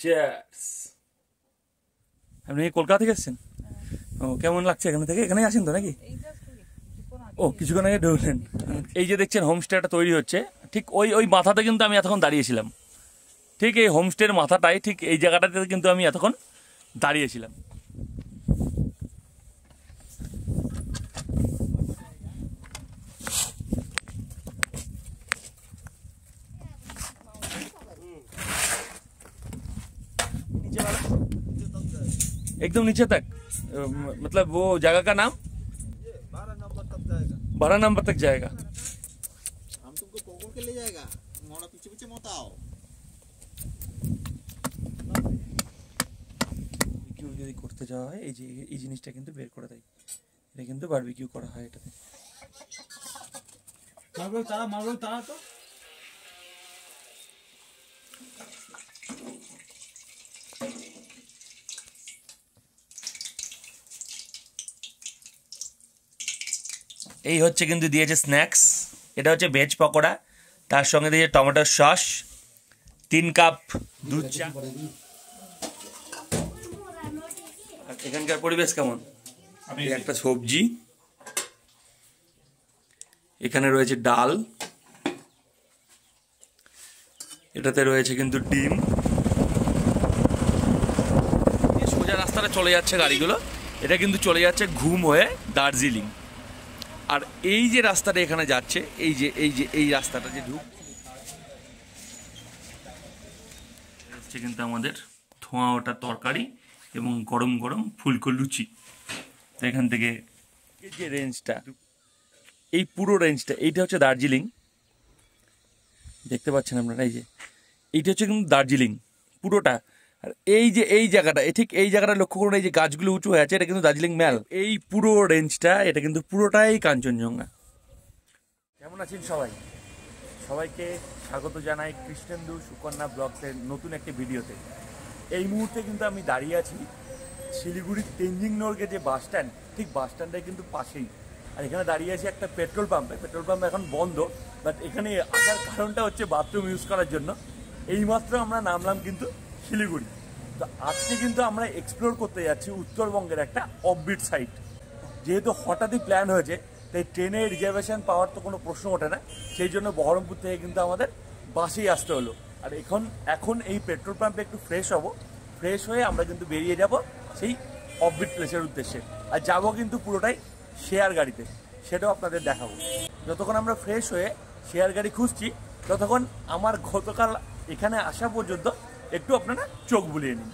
Cheers. আপনি কলকাতা থেকে এসেছেন? ও, কেমন লাগছে এখানে থেকে? এখানে আসেন তো নাকি? ও, কিছুক্ষণ আগে ঢুকলেন। এই যে দেখছেন হোমস্টেটা তৈরি হচ্ছে, ঠিক ওই মাথাতে কিন্তু আমি এতক্ষণ দাঁড়িয়েছিলাম। ঠিক এই হোমস্টের মাথাটাই, ঠিক এই জায়গাটাতে কিন্তু আমি এতক্ষণ দাঁড়িয়েছিলাম। एकदम नीचे तक, मतलब वो जगह का नाम 12 नंबर तक जाएगा। हम तुमको पकड़ के ले जाएगा, मोड़ा पीछे पीछे मत आओ। বারবিকিউ যদি করতে যাওয়া হয়, এই জিনিসটা কিন্তু বের করে দেয়। এটা কিন্তু বারবিকিউ করা হয় এটাতে। মারবো তারা তো এই হচ্ছে কিন্তু দিয়েছে স্ন্যাক্স। এটা হচ্ছে ভেজ পকোড়া, তার সঙ্গে দিয়েছে টমেটোর সস, 3 কাপ দুধ চা। আর এখানকার পরিবেশ কেমন? একটা সবজি, এখানে রয়েছে ডাল, এটাতে রয়েছে কিন্তু ডিম। সোজা রাস্তাটা চলে যাচ্ছে গাড়িগুলো, এটা কিন্তু চলে যাচ্ছে ঘুম হয়ে দার্জিলিং। আর এই যে রাস্তাটা এখানে যাচ্ছে, এই রাস্তাটা যে ঢুকছে কিন্তু আমাদের ধোঁয়া ওটা তরকারি এবং গরম গরম ফুলকো লুচি। তো এখান থেকে এই যে রেঞ্জটা, এই পুরো রেঞ্জটা, এইটা হচ্ছে দার্জিলিং। দেখতে পাচ্ছেন আপনারা, এইটা হচ্ছে কিন্তু দার্জিলিং পুরোটা। আর এই জায়গাটা, ঠিক এই জায়গাটা লক্ষ্য করুন, এই যে গাছগুলো উঁচু হয়ে আছে, এটা কিন্তু দার্জিলিং ম্যাল। এই পুরো রেঞ্জটা, এটা কিন্তু পুরোটাই কাঞ্চনজঙ্ঘা। কেমন আছেন সবাই? সবাইকে স্বাগত জানাই কৃষ্ণেন্দু সুকন্যা ব্লগসের নতুন একটি ভিডিওতে। এই মুহূর্তে কিন্তু আমি দাঁড়িয়ে আছি শিলিগুড়ির তেনজিং নর্গে যে বাস স্ট্যান্ড, ঠিক বাস স্ট্যান্ডের কিন্তু পাশেই। আর এখানে দাঁড়িয়ে আছি একটা পেট্রোল পাম্পে। পেট্রোল পাম্প এখন বন্ধ, বাট এখানে আসার কারণটা হচ্ছে বাথরুম ইউজ করার জন্য। এইমাত্র আমরা নামলাম কিন্তু শিলিগুড়ি। তো আজকে কিন্তু আমরা এক্সপ্লোর করতে যাচ্ছি উত্তরবঙ্গের একটা অফবিট সাইট। যেহেতু হঠাৎই প্ল্যান হয়েছে, তাই ট্রেনে রিজার্ভেশন পাওয়ার তো কোনো প্রশ্ন ওঠে না, সেই জন্য বহরমপুর থেকে কিন্তু আমাদের বাসেই আসতে হলো। আর এখন এই পেট্রোল পাম্পে একটু ফ্রেশ হব, ফ্রেশ হয়ে আমরা কিন্তু বেরিয়ে যাব সেই অফবিট প্লেসের উদ্দেশ্যে। আর যাব কিন্তু পুরোটাই শেয়ার গাড়িতে, সেটাও আপনাদের দেখাবো। যতক্ষণ আমরা ফ্রেশ হয়ে শেয়ার গাড়ি খুঁজছি, ততক্ষণ আমার গতকাল এখানে আসা পর্যন্ত একটু আপনারা চোখ বুলিয়ে নিন।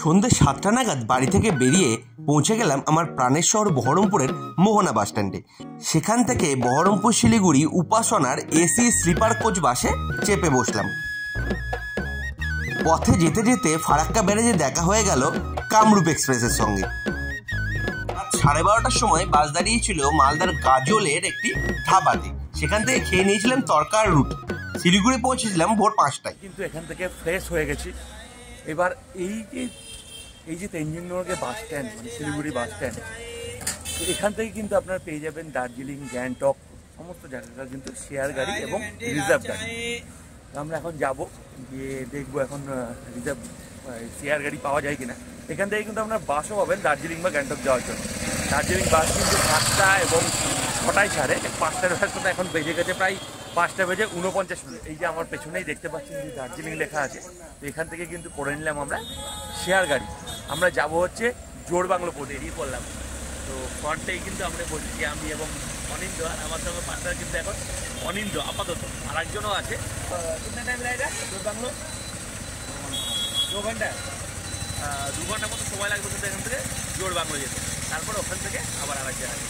সন্ধ্যে 7টা নাগাদ বাড়ি থেকে বেরিয়ে পৌঁছে গেলাম আমার প্রাণের শহর বহরমপুরের মোহনা বাস স্ট্যান্ডে। সেখান থেকে বহরমপুর শিলিগুড়ি উপাসনার এসি স্লিপার কোচ বাসে চেপে বসলাম। পথে যেতে যেতে ফারাক্কা ব্যারেজে দেখা হয়ে গেল কামরূপ এক্সপ্রেসের সঙ্গে। 12:30টার সময় বাস দাঁড়িয়েছিল মালদার গাজলের একটি ধাবাতে। সেখান থেকে খেয়ে নিয়েছিলাম তরকার রুটি। শিলিগুড়ি পৌঁছেছিলাম ভোর 5টায়। কিন্তু এখান থেকে ফ্রেশ হয়ে গেছি। এবার এই যে তেনজিং নর্গে বাস স্ট্যান্ড, মানে শিলিগুড়ি বাস স্ট্যান্ড, তো এখান থেকে কিন্তু আপনারা পেয়ে যাবেন দার্জিলিং, গ্যাংটক সমস্ত জায়গাটা কিন্তু শেয়ার গাড়ি এবং রিজার্ভ গাড়ি। আমরা এখন যাব, গিয়ে দেখবো এখন রিজার্ভ শেয়ার গাড়ি পাওয়া যায় কিনা। এখান থেকে কিন্তু আপনার বাসও পাবেন দার্জিলিং বা গ্যাংটক যাওয়ার জন্য। দার্জিলিং বাস কিন্তু 5টা এবং 6টায় ছাড়ে। 5টার তো এখন বেজে গেছে প্রায় 5টা বেজে 49 মিনিট। এই যে আমার পেছনেই দেখতে পাচ্ছেন যে দার্জিলিং লেখা আছে, তো এখান থেকে কিন্তু করে নিলাম আমরা শেয়ার গাড়ি। আমরা যাব হচ্ছে জোড়বাংলো পথে, বেরিয়ে পড়লাম। তো ফ্রন্টেই কিন্তু আমরা বলছি আমি এবং অনিন্দ, আর আমার সঙ্গে পার্টনার কিন্তু এখন অনিন্দ আপাতত, আর একজনও আছে। কিতনা টাইম লাগেগা জোড়বাংলো? 2 ঘন্টা, 2 ঘন্টার মতো সময় লাগবে কিন্তু এখান থেকে জোড়বাংলো যেতে। তারপর ওখান থেকে আবার আরেক জায়গায়।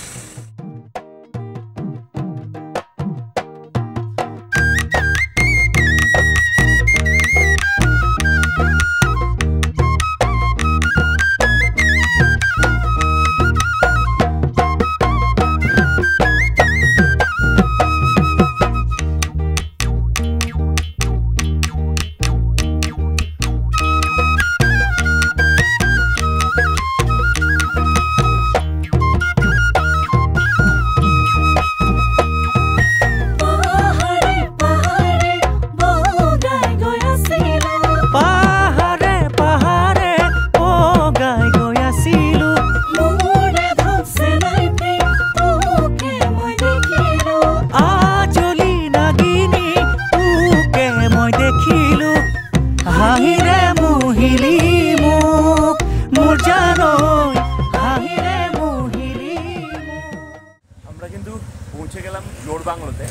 আমরা কিন্তু পৌঁছে গেলাম জোড়বাংলোতে।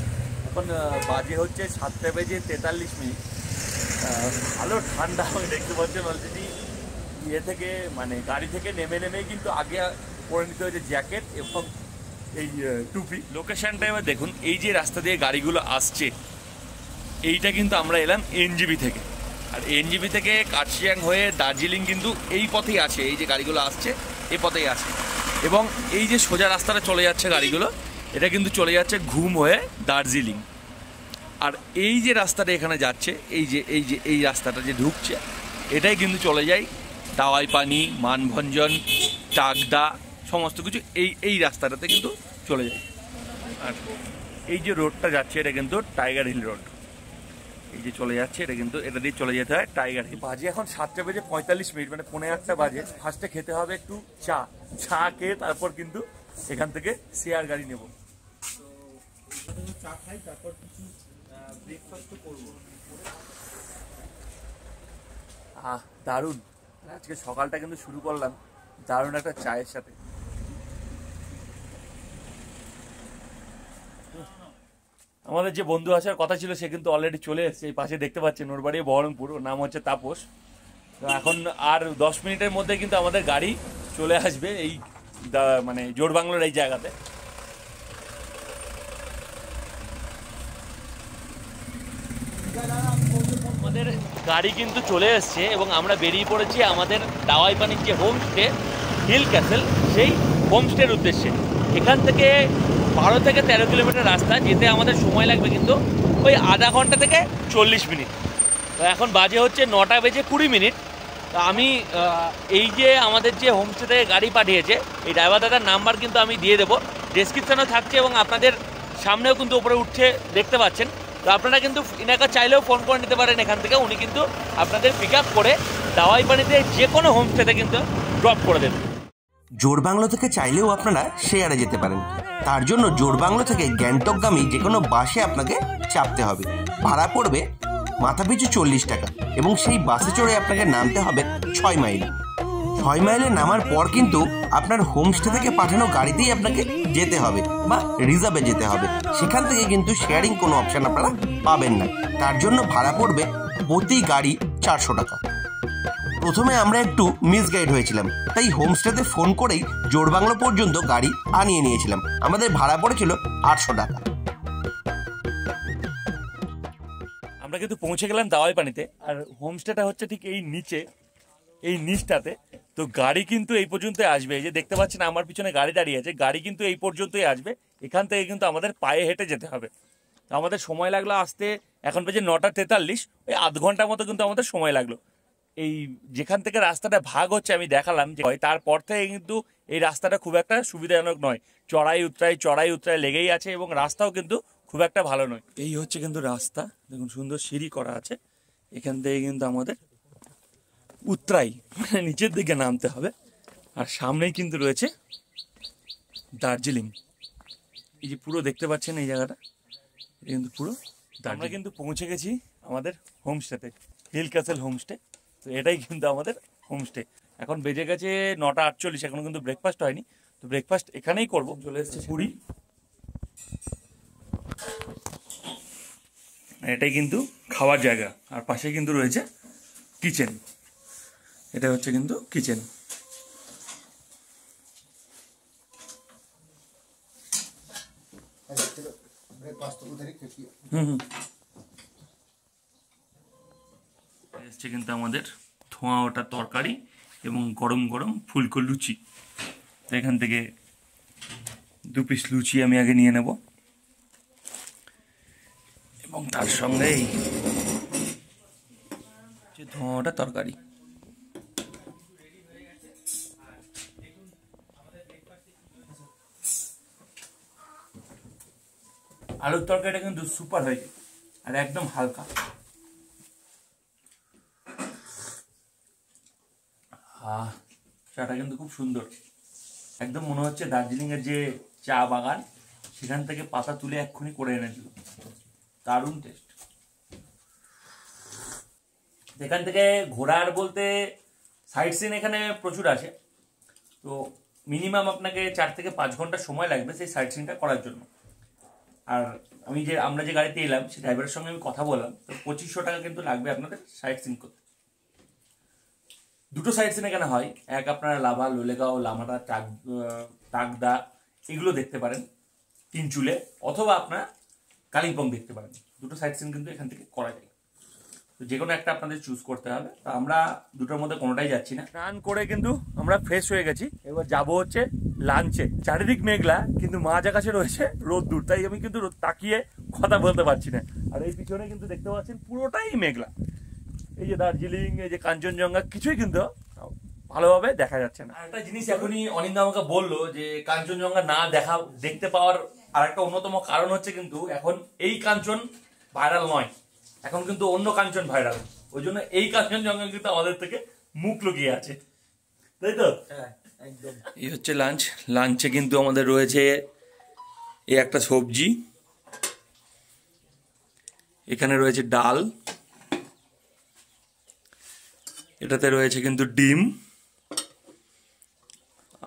এখন বাজে হচ্ছে 7:43। ভালো ঠান্ডা, আমি দেখতে পাচ্ছেন অলরেডি ইয়ে থেকে মানে গাড়ি থেকে নেমে কিন্তু আগে পরে নিতে হয়েছে জ্যাকেট এবং এই টুপি। লোকেশনটা এবার দেখুন, এই যে রাস্তা দিয়ে গাড়িগুলো আসছে এইটা কিন্তু আমরা এলাম এনজিবি থেকে, আর এনজিবি থেকে কার্শিয়াং হয়ে দার্জিলিং কিন্তু এই পথেই আছে। এই যে গাড়িগুলো আসছে এই পথেই আছে, এবং এই যে সোজা রাস্তাটা চলে যাচ্ছে গাড়িগুলো, এটা কিন্তু চলে যাচ্ছে ঘুম হয়ে দার্জিলিং। আর এই যে রাস্তাটা এখানে যাচ্ছে, এই রাস্তাটা যে ঢুকছে, এটাই কিন্তু চলে যায় দাওয়াইপানি, মানভঞ্জন, টাকদা, সমস্ত কিছু এই রাস্তাটাতে কিন্তু চলে যায়। আর এই যে রোডটা যাচ্ছে এটা কিন্তু টাইগার হিল রোড। এই যে চলে যাচ্ছে এটা কিন্তু এটা দিয়ে চলে যেতে হয় টাইগার হিল। বাজে এখন 7:45, মানে 7:45 বাজে। ফার্স্টে খেতে হবে একটু চা খেয়ে তারপর কিন্তু এখান থেকে শেয়ার গাড়ি নেব। চা খাই, তারপর কিছু ব্রেকফাস্ট করবো। দারুণ, আজকে সকালটা কিন্তু শুরু করলাম দারুণ একটা চায়ের সাথে। আমাদের যে বন্ধু আসার কথা ছিল সে কিন্তু অলরেডি চলে এসেছে। এই পাশে দেখতে পাচ্ছেন, ওর বাড়ি বহরমপুর, ওর নাম হচ্ছে তাপস। তো এখন আর 10 মিনিটের মধ্যে কিন্তু আমাদের গাড়ি চলে আসবে এই মানে জোড়বাংলোর এই জায়গাতে। আমাদের গাড়ি কিন্তু চলে এসছে এবং আমরা বেরিয়ে পড়েছি আমাদের দাওয়াইপানির যে হোমস্টে হিল ক্যাসেল, সেই হোমস্টের উদ্দেশ্যে। এখান থেকে 12 থেকে 13 কিলোমিটার রাস্তা, যেতে আমাদের সময় লাগবে কিন্তু ওই আধা ঘন্টা থেকে 40 মিনিট। তো এখন বাজে হচ্ছে 9:20। তো আমি এই যে আমাদের যে হোমস্টে থেকে গাড়ি পাঠিয়েছে এই ড্রাইভার দাদার নাম্বার কিন্তু আমি দিয়ে দেবো, ডেসক্রিপশানেও থাকছে এবং আপনাদের সামনেও কিন্তু উপরে উঠছে দেখতে পাচ্ছেন। তো আপনারা কিন্তু ইনাকে চাইলেও ফোন করে নিতে পারেন এখান থেকে, উনি কিন্তু আপনাদের পিক আপ করে দাওয়াইপানিতে যে কোনো হোমস্টেতে কিন্তু ড্রপ করে দেবেন। জোড়বাংলো থেকে চাইলেও আপনারা শেয়ারে যেতে পারেন। তার জন্য জোড়বাংলো থেকে গ্যাংটকগামী যে কোনো বাসে আপনাকে চাপতে হবে। ভাড়া পড়বে মাথাপিছু 40 টাকা এবং সেই বাসে চড়ে আপনাকে নামতে হবে 6 মাইল। 6 মাইলে নামার পর কিন্তু আপনার হোমস্টে থেকে পাঠানো গাড়িতেই আপনাকে যেতে হবে বা রিজার্ভে যেতে হবে। সেখান থেকে কিন্তু শেয়ারিং কোনো অপশান আপনারা পাবেন না। তার জন্য ভাড়া পড়বে প্রতি গাড়ি 400 টাকা। প্রথমে আমরা একটু মিসগাইড হয়েছিলাম, তাই হোমস্টেতে ফোন করেই জোড়বাংলো পর্যন্ত গাড়ি আনিয়ে নিয়েছিলাম। আমাদের ভাড়া পড়েছিল 800 টাকা। আমরা কিন্তু পৌঁছে গেলাম দাওয়াইপানিতে, আর হোমস্টেটা হচ্ছে ঠিক এই নিচে, এই নিচটাতে। তো গাড়ি কিন্তু এই পর্যন্তই আসবে। এই যে দেখতে পাচ্ছেন আমার পিছনে গাড়ি দাঁড়িয়ে আছে, গাড়ি কিন্তু এই পর্যন্তই আসবে। এখান থেকে কিন্তু আমাদের পায়ে হেঁটে যেতে হবে। তো আমাদের সময় লাগলো আসতে, এখন বাজে 9:43, ওই আধ ঘন্টার মতো কিন্তু আমাদের সময় লাগলো। এই যেখান থেকে রাস্তাটা ভাগ হচ্ছে আমি দেখালাম যে তারপর থেকে কিন্তু এই রাস্তাটা খুব একটা সুবিধাজনক নয়। চড়াই উতরাই লেগেই আছে এবং রাস্তাও কিন্তু খুব একটা ভালো নয়। এই হচ্ছে কিন্তু রাস্তা, দেখুন সুন্দর সিঁড়ি করা আছে। এখান থেকে কিন্তু আমাদের উতরাই মানে নিচের দিকে নামতে হবে। আর সামনেই কিন্তু রয়েছে দার্জিলিং। এই যে পুরো দেখতে পাচ্ছেন এই জায়গাটা, এটা কিন্তু পুরো। আমরা কিন্তু পৌঁছে গেছি আমাদের হোমস্টেতে, হিল ক্যাসেল হোমস্টে। তো এটাই কিন্তু আমাদের হোমস্টে। এখন বেজে গেছে 9:48, এখনো কিন্তু ব্রেকফাস্ট হয়নি। তো ব্রেকফাস্ট এখানেই করব। চলে এসেছে পুরি, এটাই কিন্তু খাওয়ার জায়গা। আর পাশে কিন্তু রয়েছে কিচেন, এটা হচ্ছে কিন্তু কিচেন। এসছে কিন্তু আমাদের ধোঁয়া ওটা তরকারি এবং গরম গরম ফুলকো লুচি। তো এখান থেকে 2 পিস লুচি আমি আগে নিয়ে নেব এবং তার সঙ্গে এই ধোঁয়া ওটা তরকারি। আলুর তরকারিটা কিন্তু সুপার হয়েছে আর একদম হালকা। চাটা কিন্তু খুব সুন্দর, একদম মনে হচ্ছে দার্জিলিংয়ের যে চা বাগান সেখান থেকে পাতা তুলে এক্ষুনি করে এনেছিল। দারুণ টেস্ট। এখান থেকে ঘোরার বলতে সাইট সিন এখানে প্রচুর আছে। তো মিনিমাম আপনাকে 4 থেকে 5 ঘন্টা সময় লাগবে সেই সাইট সিনটা করার জন্য। আর আমরা যে গাড়িতে এলাম সেই ড্রাইভারের সঙ্গে আমি কথা বললাম, তো 2500 টাকা কিন্তু লাগবে আপনাদের সাইট সিন করতে। দুটো সাইট সিন এখানে হয়, এক আপনারা লাভা, লোলেগাঁও, লামাটা, টাকদা এগুলো দেখতে পারেন তিনচুলে, অথবা আপনারা কালিম্পং দেখতে পারেন। দুটো সাইট সিন কিন্তু এখান থেকে করা যায়, তো যে কোনো একটা আপনাদের চুজ করতে হবে। তো আমরা দুটোর মধ্যে কোনোটাই যাচ্ছি না। স্নান করে কিন্তু আমরা ফ্রেশ হয়ে গেছি, এবার যাবো হচ্ছে লাঞ্চে। চারিদিক মেঘলা, কিন্তু মাঝ আকাশে রয়েছে রোদ্দুর, তাই আমি কিন্তু তাকিয়ে কথা বলতে পারছি না। আর এই পিছনে কিন্তু দেখতে পাচ্ছেন পুরোটাই মেঘলা। এই যে দার্জিলিং, এই যে কাঞ্চনজঙ্ঘা, কিছুই কিন্তু ভালোভাবে দেখা যাচ্ছে না। একটা জিনিস এখনই অনিন্দা আমাকে বললো যে কাঞ্চনজঙ্ঘা না দেখতে পাওয়ার আর একটা অন্যতম কারণ হচ্ছে কিন্তু এখন এই কাঞ্চন ভাইরাল নয়, এখন কিন্তু অন্য কাঞ্চন ভাইরাল। ওই জন্য এই কাঞ্চনজঙ্ঘা কিন্তু আমাদের থেকে মুখ লুকিয়ে আছে, তাই তো? একদম। এই হচ্ছে লাঞ্চ। লাঞ্চে কিন্তু আমাদের রয়েছে এই একটা সবজি, এখানে রয়েছে ডাল, এটাতে রয়েছে কিন্তু ডিম,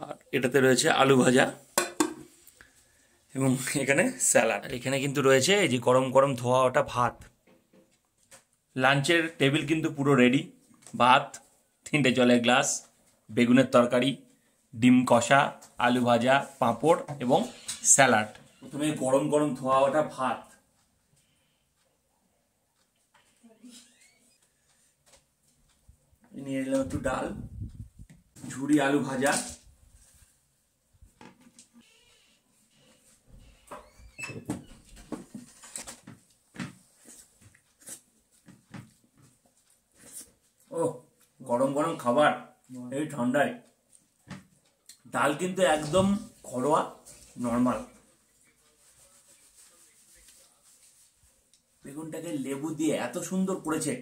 আর এটাতে রয়েছে আলু ভাজা, এবং এখানে স্যালাড। এখানে কিন্তু রয়েছে এই যে গরম গরম ধোয়া ওটা ভাত। লাঞ্চের টেবিল কিন্তু পুরো রেডি। ভাত, 3টে জলের গ্লাস, বেগুনের তরকারি, ডিম কষা, আলু ভাজা, পাঁপড় এবং স্যালাড। প্রথমে গরম গরম ধোয়া ওটা ভাত, নিয়ে নিলাম একটু ডাল, ঝুরি আলু ভাজা, ও গরম গরম খাবার এই ঠান্ডায়। ডাল কিন্তু একদম ঘরোয়া নর্মাল। বেগুনটাকে লেবু দিয়ে এত সুন্দর করেছে,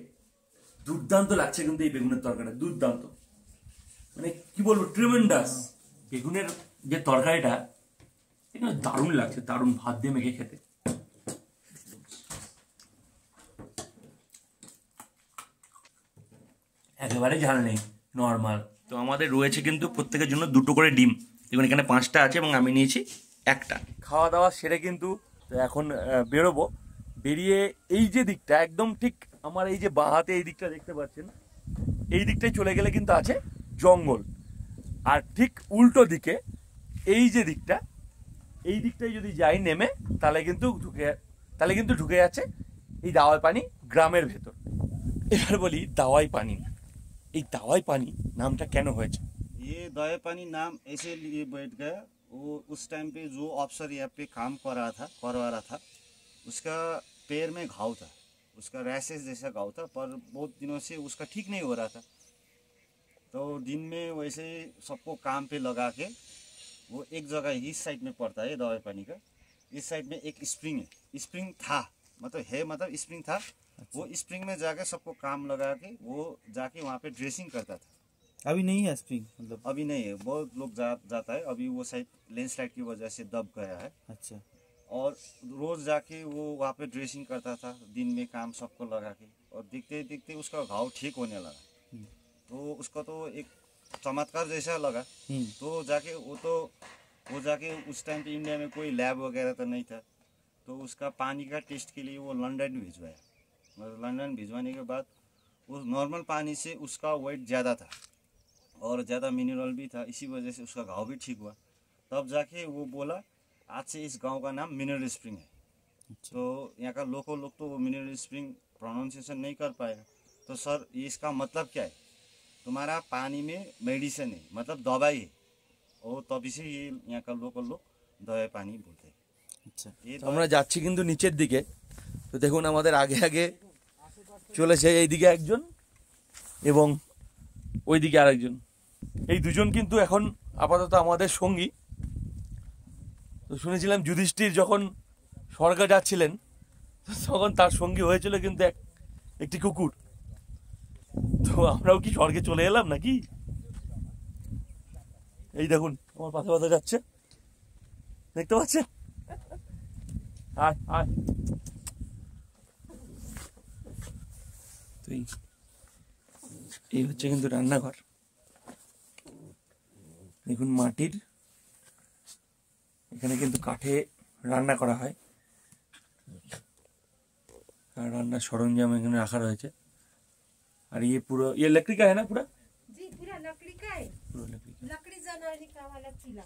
দুর্দান্ত লাগছে কিন্তু এই বেগুনের তরকারিটা, দুর্দান্ত, মানে কি বলবো, ট্রিমেন্ডাস। বেগুনের যে তরকারিটা এখানে দারুণ লাগছে, দারুণ, ভাত দিয়ে মেখে খেতে। একেবারে ঝাল নেই, নর্মাল। তো আমাদের রয়েছে কিন্তু প্রত্যেকের জন্য 2টো করে ডিম, দেখুন এখানে 5টা আছে এবং আমি নিয়েছি একটা। খাওয়া দাওয়া সেরে কিন্তু এখন বেরোবো। বেরিয়ে এই যে দিকটা একদম ঠিক আমার এই যে বাঁ হাতে এই দিকটা দেখতে পাচ্ছেন, এই দিকটায় চলে গেলে কিন্তু আছে জঙ্গল, আর ঠিক উল্টো দিকে এই যে দিকটা, এই দিকটায় যদি যাই নেমে, তাহলে কিন্তু ঢুকে যাচ্ছে এই দাওয়াই পানি গ্রামের ভেতর। এবার বলি দাওয়াই পানি, এই দাওয়াই पानी नामটা কেন হয়েছে? ये दवाई पानी नाम ऐसे लिए बैठ गया, वो उस टाइम पे जो अफसर यहाँ पे काम करवा रहा था, उसका पैर में घाव था, उसका रैशेस जैसा घाव था, पर बहुत दिनों से उसका ठीक नहीं हो रहा था। तो दिन में वैसे सबको काम पे लगा के, वो एक जगह इस साइड में पड़ता है दवाई पानी का, इस साइड में एक स्प्रिंग है, स्प्रिंग था मतलब स्प्रिंग था। वो स्प्रिंग में जाके सबको काम लगा के वो जाके वहाँ पे ड्रेसिंग करता था। अभी नहीं है स्प्रिंग, मतलब अभी नहीं है, बहुत लोग जाता है, अभी वो साइड लैंडस्लाइड की वजह से दब गया है। अच्छा। और रोज जाके वो वहाँ पे ड्रेसिंग करता था, दिन में काम सबको लगा के, और देखते देखते उसका घाव ठीक होने लगा। तो उसका तो एक चमत्कार जैसा लगा। तो वो जाके उस टाइम पे इंडिया में कोई लैब वगैरह तो नहीं था, तो उसका पानी का टेस्ट के लिए वो लंदन भिजवाया। लंदन भिजवाने के बाद उस नॉर्मल पानी से उसका वेट ज़्यादा था और ज़्यादा मिनरल भी था, इसी वजह से उसका घाव भी ठीक हुआ। तब जाके वो बोला आज से इस गांव का नाम मिनरल स्प्रिंग है। तो यहाँ का लोग तो वो मिनरल स्प्रिंग प्रोनाउंसिएशन नहीं कर पाएगा। तो सर ये इसका मतलब क्या है? तुम्हारा पानी में मेडिसिन है, मतलब दवाई है, और तभी से ये यहाँ का लोग दवाई पानी बोलते हैं। अच्छा। ये আমরা যাচ্ছি কিন্তু নিচের দিকে। তো দেখুন আমাদের আগে আগে চলেছে এইদিকে একজন এবং ওইদিকে আরেকজন। এই দুজন কিন্তু এখন আপাতত আমাদের সঙ্গী। তো শুনেছিলাম যুধিষ্ঠির যখন স্বর্গে যাচ্ছিলেন তখন তার সঙ্গী হয়েছিল কিন্তু একটি কুকুর। তো আমরাও কি স্বর্গে চলে এলাম নাকি? এই দেখুন আমার পাশে পাশে যাচ্ছে, দেখতে পাচ্ছেন? আয় আয়। এই হচ্ছে কিন্তু রান্নাঘর। দেখুন মাটির, এখানে কিন্তু কাঠে রান্না করা হয় আর রান্নার সরঞ্জাম এখানে রাখা রয়েছে। আর ये पूरा ये लकड़ी का है ना पूरा? जी पूरा लकड़ी का है, पूरा लकड़ी का। लकड़ी जनानी का वाला चूल्हा।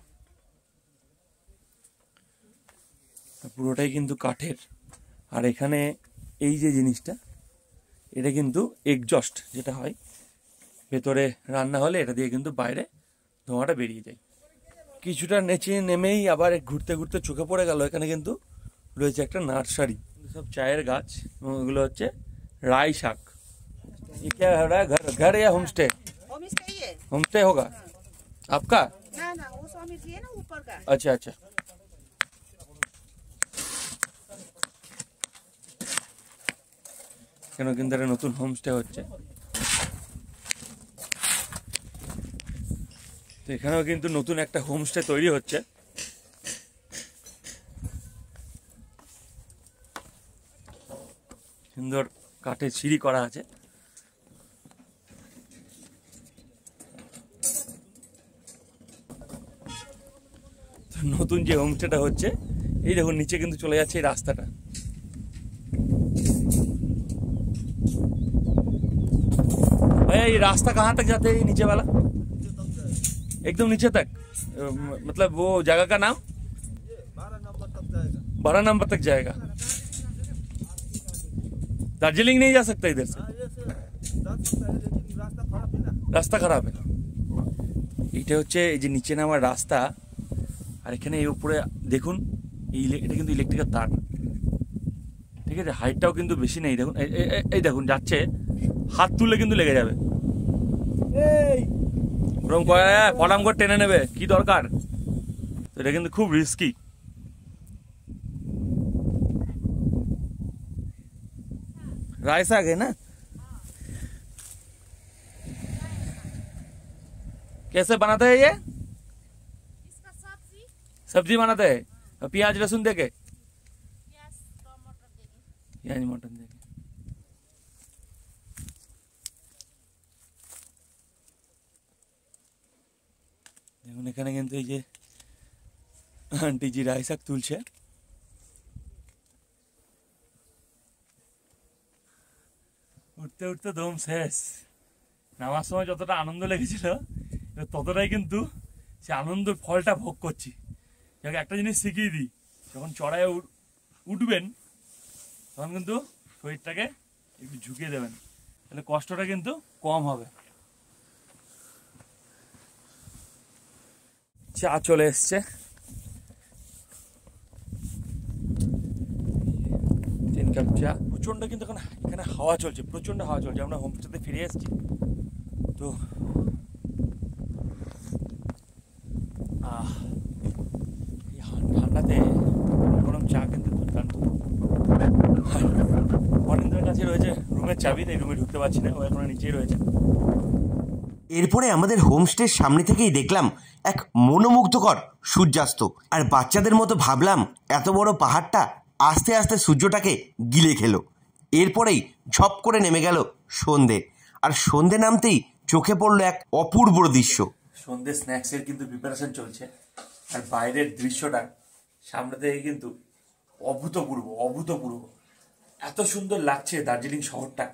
পুরোটাই কিন্তু কাঠের। আর এখানে এই যে জিনিসটা, এটা কিন্তু এগজস্ট যেটা হয়, ভেতরে রান্না হলে এটা দিয়ে কিন্তু বাইরে ধোঁয়াটা বেরিয়ে যায়। কিছুটা নিচে নেমেই আবার ঘুরতে ঘুরতে চোখে পড়ে গেল এখানে কিন্তু রয়েছে একটা নার্সারি, সব চায়ের গাছ, এবং এগুলো হচ্ছে রাই শাক। ये क्या है रहा है, घर घर या होम स्टे? होम स्टे है होम स्टे होगा आपका? ना ना, वो स्वामी जी है ना ऊपर का। अच्छा अच्छा। কেন কিন্তু একটা নতুন হোমস্টে হচ্ছে, তো এখানেও কিন্তু নতুন একটা হোমস্টে তৈরি হচ্ছে। সুন্দর কাঠের সিঁড়ি করা আছে। তো নতুন যে হোমস্টেটা হচ্ছে, এই দেখুন নিচে কিন্তু চলে যাচ্ছে এই রাস্তাটা। भैया ये रास्ता कहाँ तक जाते हैं, नीचे वाला एकदम नीचे तक? मतलब वो जगह का नाम 12 नंबर तक जाएगा। 12 नंबर तक जाएगा। दार्जिलिंग नहीं जा सकता इधर से? हाँ, ये से जा सकता है, लेकिन रास्ता खराब है ना। রাস্তা খারাপ। এটা হচ্ছে এই যে নিচে নামার রাস্তা। আর এখানে এই উপরে দেখুন, এটা কিন্তু ইলেকট্রিকের তার, ঠিক আছে? হাইটটাও কিন্তু বেশি নেই, দেখুন এই দেখুন যাচ্ছে, হাত তুললে কিন্তু লেগে যাবে। ওরকম ফটাম করে টেনে নেবে, কি দরকার? তো এটা কিন্তু খুব রিস্কি। राई साग है ना? कैसे बनाते हैं ये? इसका सब्जी सब्जी बनाते हैं प्याज लहसुन देके, प्याज टमाटर देंगे। प्याज मटन देके। দেখুন এখানে কিন্তু এই যে আন্টি জি রাই শাক তুলছে। উঠতে উঠতে দম শেষ। নামার সময় যতটা আনন্দ লেগেছিল, ততটাই কিন্তু সে আনন্দের ফলটা ভোগ করছি। যাকে একটা জিনিস শিখিয়ে দিই, যখন চড়ায় উঠবেন তখন কিন্তু শরীরটাকে একটু ঝুঁকিয়ে দেবেন, তাহলে কষ্টটা কিন্তু কম হবে। চা চলে এসছে, 3 কাপ চা। প্রচন্ড কিন্তু এখন এখানে হাওয়া চলছে, প্রচন্ড হাওয়া চলছে। আমরা হোমস্টেতে ফিরে এসেছি, তো এই ঠান্ডাতে গরম চা কিন্তু দুর্দান্ত। অরিন্দ্রের কাছে রয়েছে রুমের চাবি, তাই রুমে ঢুকতে পারছি না, ও এখন নিচেই রয়েছে। এরপরে আমাদের হোমস্টের সামনে থেকেই দেখলাম এক মনোমুগ্ধকর সূর্যাস্ত। আর বাচ্চাদের মতো ভাবলাম এত বড় পাহাড়টা আস্তে আস্তে সূর্যটাকে গিলে খেলো। এরপরেই ঝপ করে নেমে গেল সন্ধে, আর সন্ধে নামতেই চোখে পড়লো এক অপূর্ব দৃশ্য। সন্ধে স্ন্যাক্সের কিন্তু প্রিপারেশন চলছে, আর বাইরের দৃশ্যটা সামনে থেকে কিন্তু অভূতপূর্ব এত সুন্দর লাগছে দার্জিলিং শহরটা,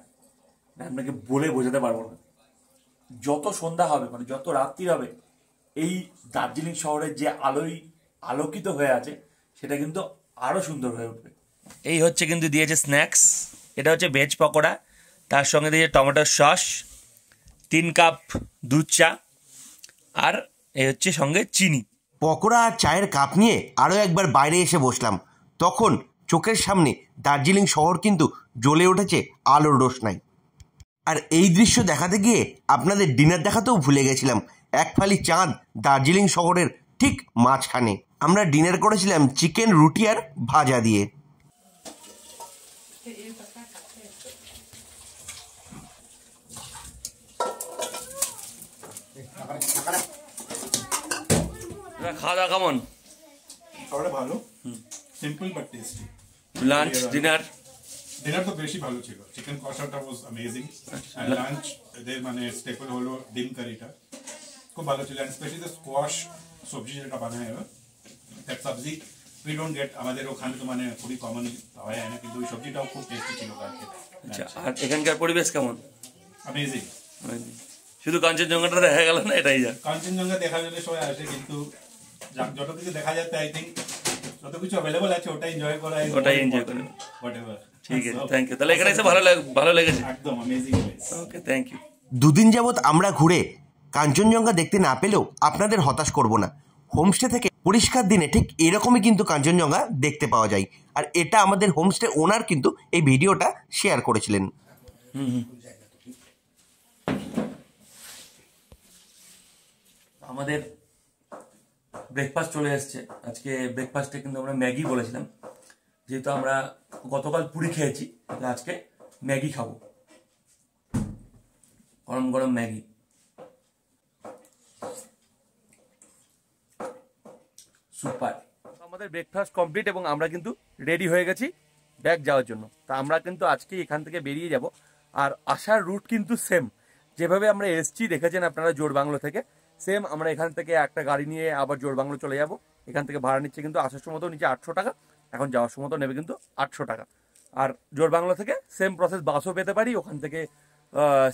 আপনাকে বলে বোঝাতে পারবো না। যত সন্ধ্যা হবে, মানে যত রাত্রি হবে, এই দার্জিলিং শহরের যে আলোকিত হয়ে আছে সেটা কিন্তু আরো সুন্দর হয়ে উঠবে। এই হচ্ছে কিন্তু দিয়েছে স্ন্যাক্স, এটা হচ্ছে ভেজ পকোড়া, তার সঙ্গে দিয়েছে টমেটোর সস, 3 কাপ দুধ চা, আর এই হচ্ছে সঙ্গে চিনি। পকোড়া আর চায়ের কাপ নিয়ে আরও একবার বাইরে এসে বসলাম। তখন চোখের সামনে দার্জিলিং শহর কিন্তু জ্বলে উঠেছে আলোর রোশনাই। আর এই দৃশ্য দেখাতে গিয়ে আপনাদের ডিনার দেখাতেও ভুলে গেছিলাম। এক ফালি চাঁদ দার্জিলিং শহরের ঠিক মাঝখানে। আমরা ডিনার করেছিলাম চিকেন রুটি আর ভাজা দিয়ে। খাওয়া দাওয়া কেমন? খাবারটা ভালো, simple but tasty. Lunch dinner dinner তো বেশি ভালো ছিল, চিকেন কষাটা ওয়াজ অ্যামেজিং। আর লাঞ্চ এদের মানে স্টেপল হলো ডিম কারিটা, খুব ভালো ছিল, স্পেশালি দ্য স্কোয়াশ সবজি যেটা বানায় দ্যাট সবজি উই ডোন্ট গেট, আমাদের ওখানে তো মানে খুবই কমন পাওয়া যায় না, কিন্তু ওই সবজিটাও খুব টেস্টি ছিল কালকে। আচ্ছা, আর এখানকার পরিবেশ কেমন? অ্যামেজিং। শুধু কাঞ্চনজঙ্ঘাটা দেখা গেল না, এটাই যা। কাঞ্চনজঙ্ঘা দেখার জন্য সবাই আসে, কিন্তু যত কিছু দেখা যাচ্ছে আই থিঙ্ক যত কিছু অ্যাভেলেবল আছে ওটাই এনজয় করা, ওটাই এনজয় করে। হোয়াটএভার। ঠিক আছে, থ্যাংক ইউ। তাহলে এখানে এসে ভালো লেগেছে। একদম amazing place. Okay, thank you. দুদিন যাবৎ আমরা ঘুরে কাঞ্চনজঙ্ঘা দেখতে না পেলেও আপনাদের হতাশ করব না। হোমস্টে থেকে পরিষ্কার দিনে ঠিক এরকমই কিন্তু কাঞ্চনজঙ্ঘা দেখতে পাওয়া যায়। আর এটা আমাদের হোমস্টে ওনার কিন্তু এই ভিডিওটা শেয়ার করেছিলেন। আমাদের ব্রেকফাস্ট চলে এসছে। আজকে ব্রেকফাস্টে কিন্তু আমরা ম্যাগি বলেছিলাম, যেহেতু আমরা গতকাল পুরি খেয়েছি, তাহলে আজকে ম্যাগি খাবো, গরম গরম ম্যাগি। সুপার। আমাদের ব্রেকফাস্ট কমপ্লিট এবং আমরা কিন্তু রেডি হয়ে গেছি ব্যাক যাওয়ার জন্য। তা আমরা কিন্তু আজকে এখান থেকে বেরিয়ে যাব। আর আসার রুট কিন্তু সেম, যেভাবে আমরা এসছি দেখেছেন আপনারা জোড়বাংলো থেকে, সেম আমরা এখান থেকে একটা গাড়ি নিয়ে আবার জোড়বাংলো চলে যাব। এখান থেকে ভাড়া নিচ্ছে কিন্তু আসার সময় তো নিচে 800 টাকা, এখন যাওয়ার সময় তো নেবে কিন্তু 800 টাকা। আর জোড়বাংলো থেকে সেম প্রসেস বাসও পেতে পারি, ওখান থেকে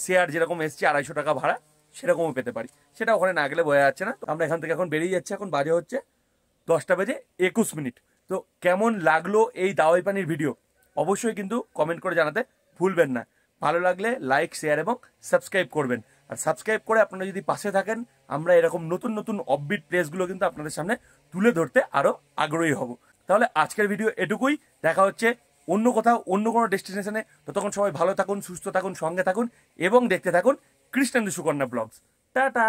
শেয়ার যেরকম এসছি 250 টাকা ভাড়া সেরকমও পেতে পারি, সেটা ওখানে না গেলে বোঝা যাচ্ছে না। তো আমরা এখান থেকে এখন বেরিয়ে যাচ্ছি, এখন বাজে হচ্ছে 10:21। তো কেমন লাগলো এই দাওয়াই পানির ভিডিও অবশ্যই কিন্তু কমেন্ট করে জানাতে ভুলবেন না। ভালো লাগলে লাইক, শেয়ার এবং সাবস্ক্রাইব করবেন। আর সাবস্ক্রাইব করে আপনারা যদি পাশে থাকেন, আমরা এরকম নতুন নতুন অফবিট প্লেসগুলো কিন্তু আপনাদের সামনে তুলে ধরতে আরও আগ্রহী হব। তাহলে আজকের ভিডিও এটুকুই, দেখা হচ্ছে অন্য কোথাও অন্য কোনো ডেস্টিনেশনে। ততক্ষণ সবাই ভালো থাকুন, সুস্থ থাকুন, সঙ্গে থাকুন এবং দেখতে থাকুন কৃষ্ণেন্দু সুকন্যা ব্লগস। টাটা।